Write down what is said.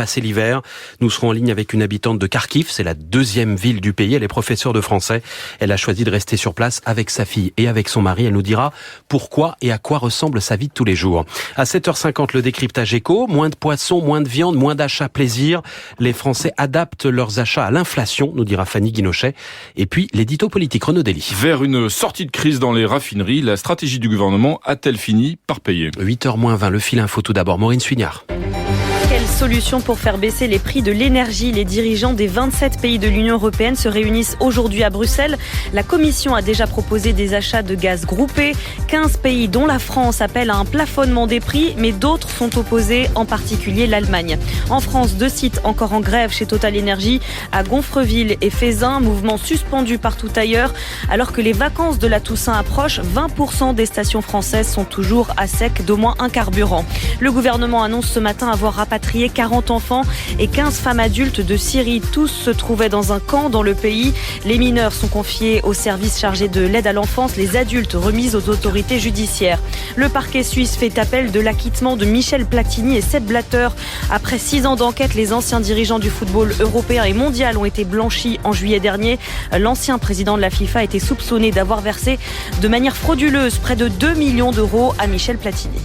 passer l'hiver. Nous serons en ligne avec une habitante de Kharkiv, c'est la deuxième ville du pays. Elle est professeure de français. Elle a choisi de rester sur place avec sa fille et avec son mari. Elle nous dira pourquoi et à quoi ressemble sa vie de tous les jours. À 7h50, le décryptage éco. Moins de poissons, moins de viande, moins d'achats plaisir. Les Français adaptent leurs achats à l'inflation, nous dira Fanny Guinochet. Et puis, l'édito politique, Renaud Dely. Vers une sortie de crise dans les raffineries, la stratégie du gouvernement a-t-elle fini par payer ? 8h moins 20, le fil info tout d'abord. Maureen Suignard. Quelle solution pour faire baisser les prix de l'énergie ? Les dirigeants des 27 pays de l'Union européenne se réunissent aujourd'hui à Bruxelles. La Commission a déjà proposé des achats de gaz groupés. 15 pays, dont la France, appellent à un plafonnement des prix, mais d'autres sont opposés, en particulier l'Allemagne. En France, 2 sites encore en grève chez Total Énergie, à Gonfreville et Fézin, mouvement suspendu partout ailleurs. Alors que les vacances de la Toussaint approchent, 20% des stations françaises sont toujours à sec d'au moins un carburant. Le gouvernement annonce ce matin avoir rapatrié 40 enfants et 15 femmes adultes de Syrie. Tous se trouvaient dans un camp dans le pays. Les mineurs sont confiés aux services chargés de l'aide à l'enfance, les adultes remis aux autorités judiciaires. Le parquet suisse fait appel de l'acquittement de Michel Platini et Sepp Blatter. Après 6 ans d'enquête, les anciens dirigeants du football européen et mondial ont été blanchis en juillet dernier. L'ancien président de la FIFA a été soupçonné d'avoir versé de manière frauduleuse près de 2 millions d'euros à Michel Platini.